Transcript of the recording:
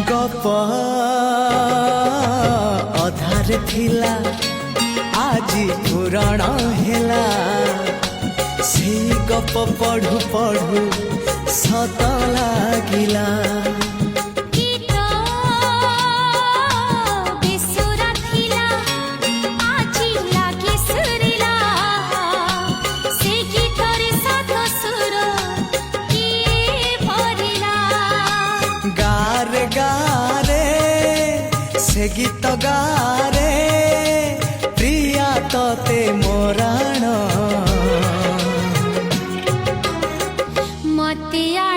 गप अधार थिला आजी पुराण हेला से गप पढ़ु पढ़ु सत लागिला से गीत गारे प्रिया तोते मोराण मतिया